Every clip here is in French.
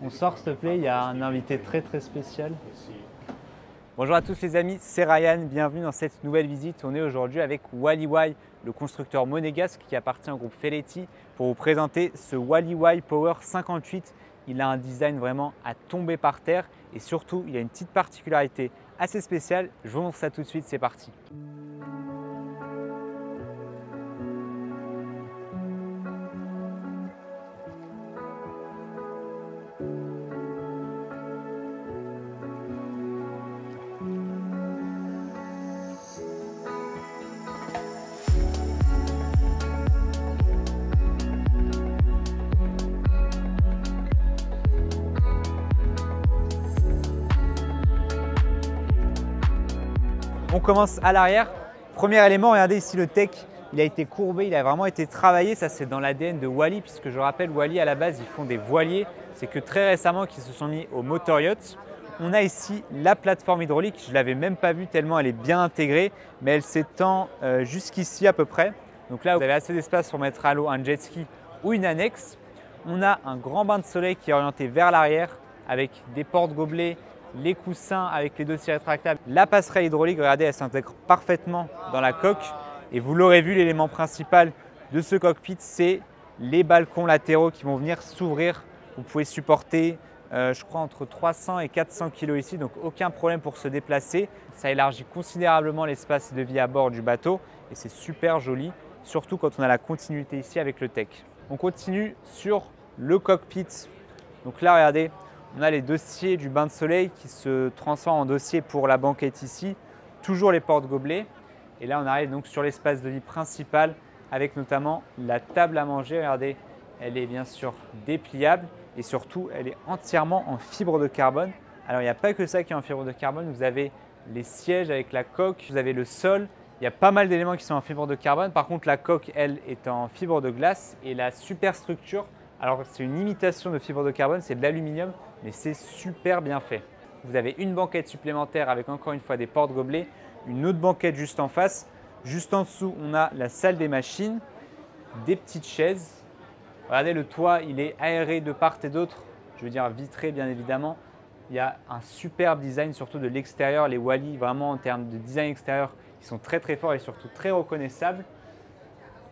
On sort s'il te plaît, il y a un invité très spécial. Bonjour à tous les amis, c'est Ryan, bienvenue dans cette nouvelle visite. On est aujourd'hui avec Wallywhy, le constructeur monégasque qui appartient au groupe Feletti, pour vous présenter ce Wallywhy Power 58. Il a un design vraiment à tomber par terre et surtout il a une petite particularité assez spéciale. Je vous montre ça tout de suite, c'est parti. On commence à l'arrière. Premier élément, regardez ici le tech, il a été courbé, il a vraiment été travaillé. Ça, c'est dans l'ADN de Wally, puisque je rappelle, Wally à la base, ils font des voiliers. C'est que très récemment qu'ils se sont mis au motor yacht. On a ici la plateforme hydraulique. Je ne l'avais même pas vue tellement elle est bien intégrée, mais elle s'étend jusqu'ici à peu près. Donc là, vous avez assez d'espace pour mettre à l'eau un jet ski ou une annexe. On a un grand bain de soleil qui est orienté vers l'arrière avec des porte-gobelets, les coussins avec les dossiers rétractables. La passerelle hydraulique, regardez, elle s'intègre parfaitement dans la coque. Et vous l'aurez vu, l'élément principal de ce cockpit, c'est les balcons latéraux qui vont venir s'ouvrir. Vous pouvez supporter, je crois, entre 300 et 400 kg ici, donc aucun problème pour se déplacer. Ça élargit considérablement l'espace de vie à bord du bateau et c'est super joli, surtout quand on a la continuité ici avec le tech. On continue sur le cockpit. Donc là, regardez, on a les dossiers du bain de soleil qui se transforment en dossier pour la banquette ici, toujours les porte-gobelets. Et là, on arrive donc sur l'espace de vie principal avec notamment la table à manger. Regardez, elle est bien sûr dépliable et surtout, elle est entièrement en fibre de carbone. Alors, il n'y a pas que ça qui est en fibre de carbone. Vous avez les sièges avec la coque, vous avez le sol. Il y a pas mal d'éléments qui sont en fibre de carbone. Par contre, la coque, elle, est en fibre de glace et la superstructure, alors c'est une imitation de fibre de carbone, c'est de l'aluminium, mais c'est super bien fait. Vous avez une banquette supplémentaire avec encore une fois des porte-gobelets, une autre banquette juste en face. Juste en dessous, on a la salle des machines, des petites chaises. Regardez, le toit, il est aéré de part et d'autre, je veux dire vitré bien évidemment. Il y a un superbe design, surtout de l'extérieur. Les Wally, vraiment en termes de design extérieur, ils sont très forts et surtout très reconnaissables.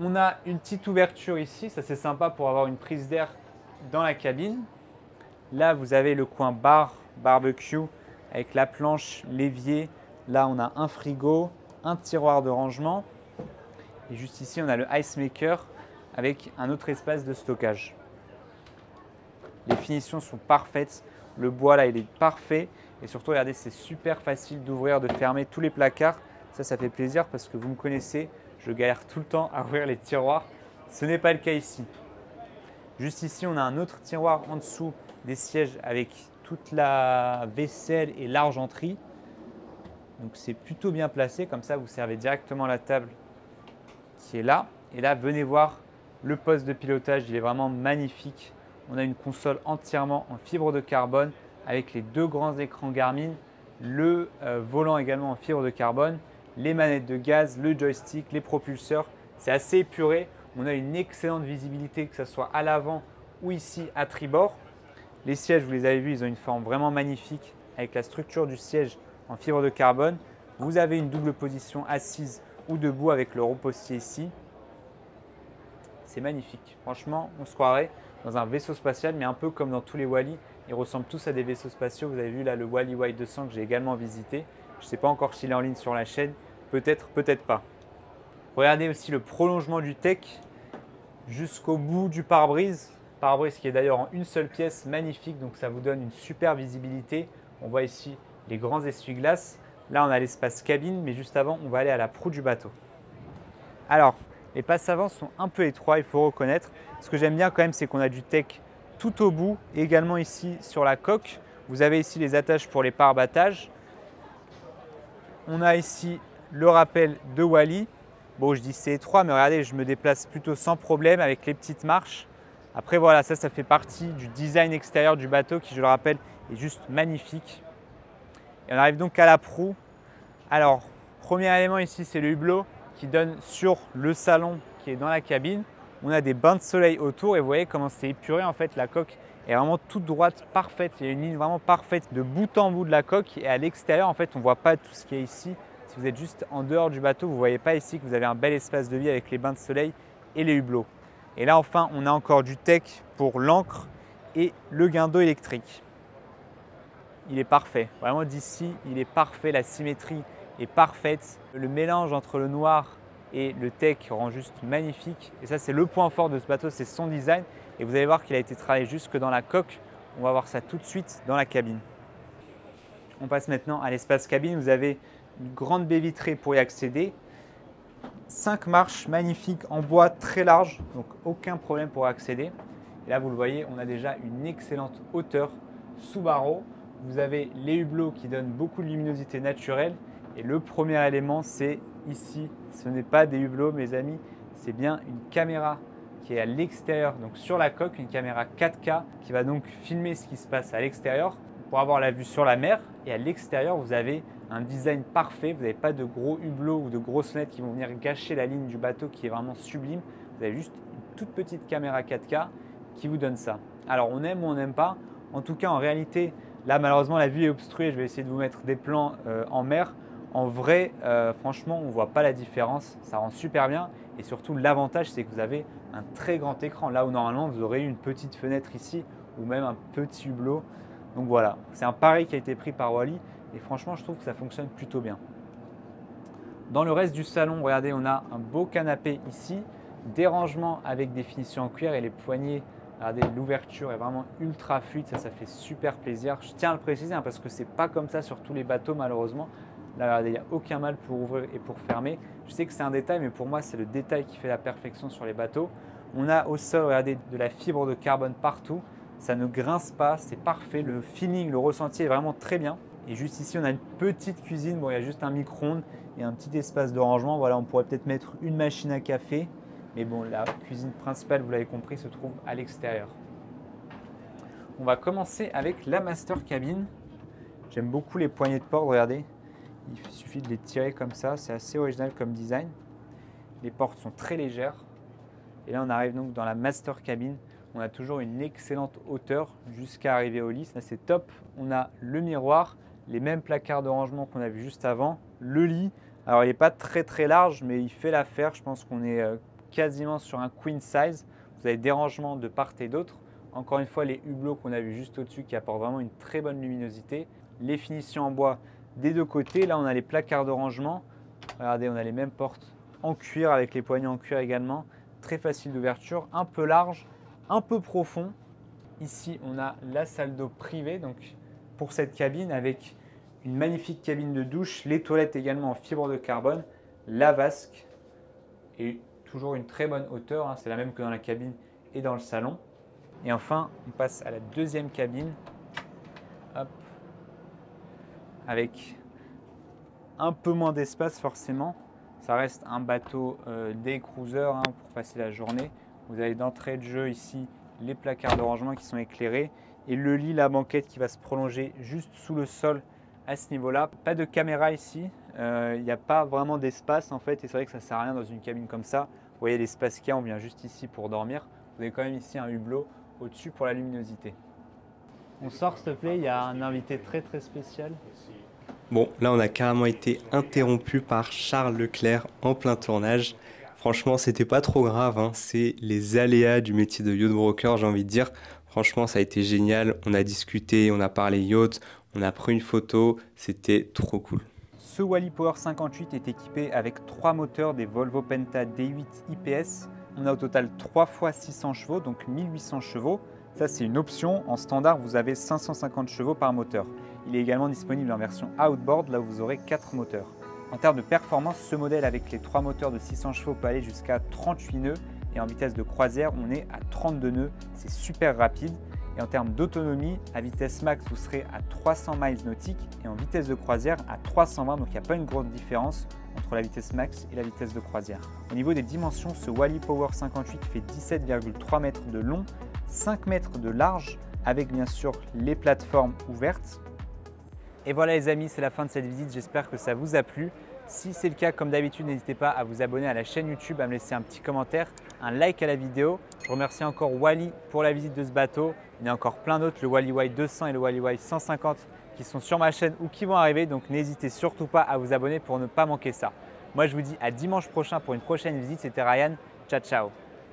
On a une petite ouverture ici, ça c'est sympa pour avoir une prise d'air dans la cabine. Là, vous avez le coin bar, barbecue avec la planche, l'évier. Là, on a un frigo, un tiroir de rangement. Et juste ici, on a le ice maker avec un autre espace de stockage. Les finitions sont parfaites. Le bois, là, il est parfait. Et surtout, regardez, c'est super facile d'ouvrir, de fermer tous les placards. Ça fait plaisir parce que vous me connaissez, je galère tout le temps à ouvrir les tiroirs. Ce n'est pas le cas ici. Juste ici, on a un autre tiroir en dessous des sièges avec toute la vaisselle et l'argenterie. Donc c'est plutôt bien placé, comme ça vous servez directement la table qui est là. Et là, venez voir le poste de pilotage, il est vraiment magnifique. On a une console entièrement en fibre de carbone avec les deux grands écrans Garmin, le volant également en fibre de carbone, les manettes de gaz, le joystick, les propulseurs. C'est assez épuré. On a une excellente visibilité, que ce soit à l'avant ou ici à tribord. Les sièges, vous les avez vus, ils ont une forme vraiment magnifique avec la structure du siège en fibre de carbone. Vous avez une double position assise ou debout avec le repose-pied ici. C'est magnifique. Franchement, on se croirait dans un vaisseau spatial, mais un peu comme dans tous les Wally. Ils ressemblent tous à des vaisseaux spatiaux. Vous avez vu là le Wallywhy 200 que j'ai également visité. Je ne sais pas encore s'il est en ligne sur la chaîne. Peut-être, peut-être pas. Regardez aussi le prolongement du tech jusqu'au bout du pare-brise. Pare-brise qui est d'ailleurs en une seule pièce, magnifique. Donc ça vous donne une super visibilité. On voit ici les grands essuie-glaces. Là, on a l'espace cabine, mais juste avant, on va aller à la proue du bateau. Alors, les passes avant sont un peu étroits, il faut reconnaître. Ce que j'aime bien quand même, c'est qu'on a du tech tout au bout et également ici sur la coque. Vous avez ici les attaches pour les pare-battages. On a ici le rappel de Wally. Bon, je dis c'est étroit, mais regardez, je me déplace plutôt sans problème avec les petites marches. Après, voilà, ça fait partie du design extérieur du bateau qui, je le rappelle, est juste magnifique. Et on arrive donc à la proue. Alors, premier élément ici, c'est le hublot qui donne sur le salon qui est dans la cabine. On a des bains de soleil autour et vous voyez comment c'est épuré. En fait, la coque, est vraiment toute droite, parfaite. Il y a une ligne vraiment parfaite de bout en bout de la coque. Et à l'extérieur, en fait, on ne voit pas tout ce qu'il y a ici. Si vous êtes juste en dehors du bateau, vous ne voyez pas ici que vous avez un bel espace de vie avec les bains de soleil et les hublots. Et là, enfin, on a encore du tech pour l'ancre et le guindeau électrique. Il est parfait. Vraiment d'ici, il est parfait. La symétrie est parfaite. Le mélange entre le noir et le tech rend juste magnifique. Et ça, c'est le point fort de ce bateau, c'est son design. Et vous allez voir qu'il a été travaillé jusque dans la coque. On va voir ça tout de suite dans la cabine. On passe maintenant à l'espace cabine. Vous avez une grande baie vitrée pour y accéder. 5 marches magnifiques en bois très larges, donc aucun problème pour accéder. Et là, vous le voyez, on a déjà une excellente hauteur sous barreau. Vous avez les hublots qui donnent beaucoup de luminosité naturelle. Et le premier élément, c'est ici. Ce n'est pas des hublots, mes amis, c'est bien une caméra qui est à l'extérieur, donc sur la coque, une caméra 4K qui va donc filmer ce qui se passe à l'extérieur pour avoir la vue sur la mer. Et à l'extérieur, vous avez un design parfait. Vous n'avez pas de gros hublots ou de grosses fenêtres qui vont venir gâcher la ligne du bateau qui est vraiment sublime. Vous avez juste une toute petite caméra 4K qui vous donne ça. Alors, on aime ou on n'aime pas. En tout cas, en réalité, là, malheureusement, la vue est obstruée. Je vais essayer de vous mettre des plans en mer. En vrai, franchement, on ne voit pas la différence. Ça rend super bien. Et surtout, l'avantage, c'est que vous avez un très grand écran. Là où normalement, vous aurez une petite fenêtre ici ou même un petit hublot. Donc voilà, c'est un pari qui a été pris par Wally. Et franchement, je trouve que ça fonctionne plutôt bien. Dans le reste du salon, regardez, on a un beau canapé ici. Des rangements avec des finitions en cuir et les poignées. Regardez, l'ouverture est vraiment ultra fluide. Ça fait super plaisir. Je tiens à le préciser parce que ce n'est pas comme ça sur tous les bateaux, malheureusement. Là, regardez, il n'y a aucun mal pour ouvrir et pour fermer. Je sais que c'est un détail, mais pour moi, c'est le détail qui fait la perfection sur les bateaux. On a au sol, regardez, de la fibre de carbone partout. Ça ne grince pas, c'est parfait. Le feeling, le ressenti est vraiment très bien. Et juste ici, on a une petite cuisine. Bon, il y a juste un micro-ondes et un petit espace de rangement. Voilà, on pourrait peut-être mettre une machine à café. Mais bon, la cuisine principale, vous l'avez compris, se trouve à l'extérieur. On va commencer avec la master cabine. J'aime beaucoup les poignées de porte, regardez. Il suffit de les tirer comme ça, c'est assez original comme design. Les portes sont très légères. Et là, on arrive donc dans la master cabine. On a toujours une excellente hauteur jusqu'à arriver au lit. Ça, c'est top. On a le miroir, les mêmes placards de rangement qu'on a vu juste avant. Le lit, alors il n'est pas très large, mais il fait l'affaire. Je pense qu'on est quasiment sur un queen size. Vous avez des rangements de part et d'autre. Encore une fois, les hublots qu'on a vu juste au-dessus qui apportent vraiment une très bonne luminosité. Les finitions en bois des deux côtés. Là, on a les placards de rangement. Regardez, on a les mêmes portes en cuir avec les poignées en cuir également. Très facile d'ouverture, un peu large, un peu profond. Ici, on a la salle d'eau privée donc pour cette cabine avec une magnifique cabine de douche, les toilettes également en fibre de carbone, la vasque et toujours une très bonne hauteur. C'est la même que dans la cabine et dans le salon. Et enfin, on passe à la deuxième cabine. Hop. Avec un peu moins d'espace forcément. Ça reste un bateau day cruiser pour passer la journée. Vous avez d'entrée de jeu ici les placards de rangement qui sont éclairés et le lit, la banquette qui va se prolonger juste sous le sol à ce niveau-là. Pas de caméra ici, il n'y a pas vraiment d'espace en fait et c'est vrai que ça ne sert à rien dans une cabine comme ça. Vous voyez l'espace qu'il y a, on vient juste ici pour dormir. Vous avez quand même ici un hublot au-dessus pour la luminosité. On sort s'il te plaît, il y a un invité très spécial. Bon, là on a carrément été interrompu par Charles Leclerc en plein tournage. Franchement, c'était pas trop grave, hein. C'est les aléas du métier de yacht broker, j'ai envie de dire. Franchement, ça a été génial. On a discuté, on a parlé yacht, on a pris une photo, c'était trop cool. Ce Wally Power 58 est équipé avec 3 moteurs des Volvo Penta D8 IPS. On a au total 3 fois 600 chevaux, donc 1800 chevaux. Ça, c'est une option. En standard, vous avez 550 chevaux par moteur. Il est également disponible en version outboard, là où vous aurez 4 moteurs. En termes de performance, ce modèle avec les 3 moteurs de 600 chevaux peut aller jusqu'à 38 nœuds. Et en vitesse de croisière, on est à 32 nœuds. C'est super rapide. Et en termes d'autonomie, à vitesse max, vous serez à 300 miles nautiques. Et en vitesse de croisière, à 320. Donc il n'y a pas une grande différence entre la vitesse max et la vitesse de croisière. Au niveau des dimensions, ce Wally Power 58 fait 17,3 mètres de long, 5 mètres de large, avec bien sûr les plateformes ouvertes. Et voilà les amis, c'est la fin de cette visite, j'espère que ça vous a plu. Si c'est le cas, comme d'habitude, n'hésitez pas à vous abonner à la chaîne YouTube, à me laisser un petit commentaire, un like à la vidéo. Je remercie encore Wally pour la visite de ce bateau. Il y a encore plein d'autres, le Wally Wide 200 et le Wally Wide 150 qui sont sur ma chaîne ou qui vont arriver. Donc n'hésitez surtout pas à vous abonner pour ne pas manquer ça. Moi, je vous dis à dimanche prochain pour une prochaine visite. C'était Ryan. Ciao, ciao.